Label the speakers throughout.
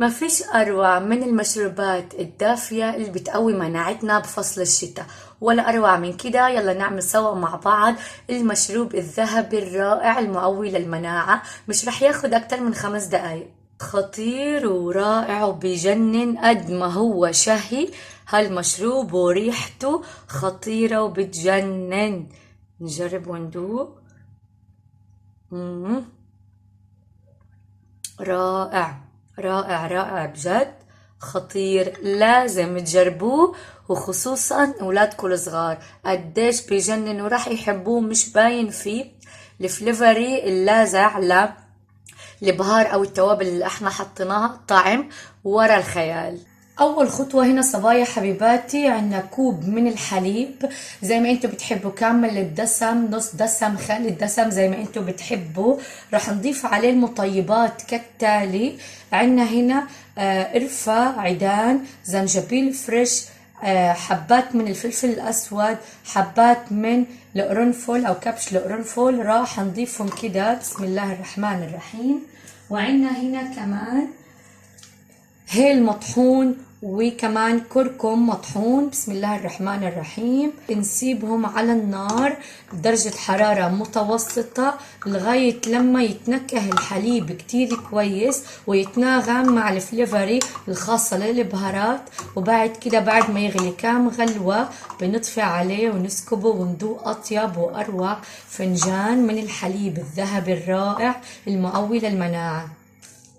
Speaker 1: ما فيش أروع من المشروبات الدافية اللي بتقوي مناعتنا بفصل الشتاء، ولا أروع من كده. يلا نعمل سوا مع بعض المشروب الذهبي الرائع المقوي للمناعة. مش رح ياخد أكتر من 5 دقايق. خطير ورائع وبيجنن قد ما هو شهي هالمشروب، وريحته خطيرة وبتجنن. نجرب وندوق. رائع رائع رائع بجد، خطير، لازم تجربوه، وخصوصا اولادكم الصغار قديش بيجنن وراح يحبوه. مش باين فيه الفليفري اللاذع البهار او التوابل اللي احنا حطيناها، طعم ورا الخيال. اول خطوة هنا صبايا حبيباتي، عنا كوب من الحليب زي ما انتوا بتحبوا، كامل الدسم، نص دسم، خالي الدسم، زي ما انتوا بتحبوا. رح نضيف عليه المطيبات كالتالي. عنا هنا قرفة، عيدان، زنجبيل فريش، حبات من الفلفل الأسود، حبات من القرنفل أو كبش القرنفل، راح نضيفهم كده. بسم الله الرحمن الرحيم. وعنا هنا كمان هيل مطحون، وكمان كركم مطحون. بسم الله الرحمن الرحيم. نسيبهم على النار بدرجة حرارة متوسطة لغاية لما يتنكه الحليب كتير كويس ويتناغم مع الفليفري الخاصة للبهارات. وبعد كده بعد ما يغلي كام غلوة بنطفي عليه ونسكبه وندوق أطيب وأروع فنجان من الحليب الذهبي الرائع المقوي للمناعة.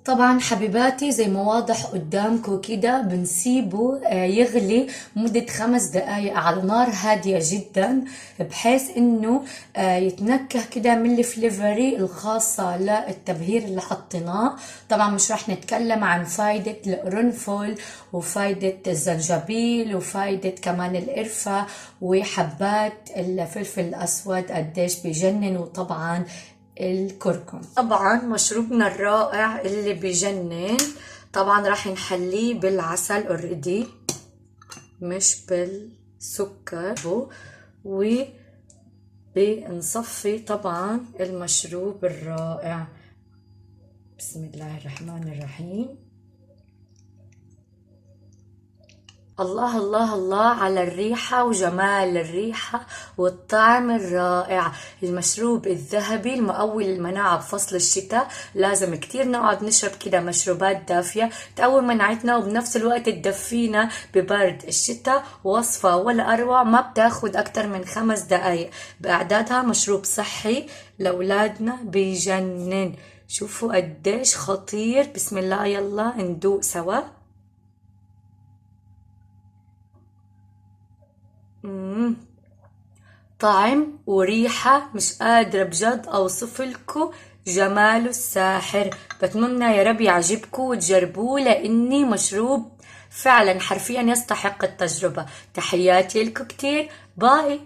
Speaker 1: طبعا حبيباتي زي ما واضح قدامكم كده بنسيبه يغلي مدة 5 دقايق على نار هادية جدا، بحيث انه يتنكه كده من الفليفري الخاصة للتبهير اللي حطيناه. طبعا مش رح نتكلم عن فايدة القرنفل وفايدة الزنجبيل وفايدة كمان القرفة وحبات الفلفل الأسود قديش بيجنن، وطبعا الكركم. طبعا مشروبنا الرائع اللي بيجنن طبعا راح نحليه بالعسل اوريدي مش بالسكر، وبنصفي طبعا المشروب الرائع. بسم الله الرحمن الرحيم. الله الله الله على الريحة وجمال الريحة والطعم الرائع. المشروب الذهبي المقوي للمناعة بفصل الشتاء. لازم كتير نقعد نشرب كده مشروبات دافية تقوي مناعتنا وبنفس الوقت تدفينا ببرد الشتاء. وصفة ولا أروع، ما بتاخد أكتر من 5 دقايق بإعدادها. مشروب صحي لأولادنا بيجنن. شوفوا قديش خطير. بسم الله، يلا ندوق سوا. طعم وريحة مش قادرة بجد أوصفلكوا جماله الساحر. بتمنى يا رب يعجبكوا وتجربوه، لأني مشروب فعلا حرفيا يستحق التجربة. تحياتي لكم كتير، باي.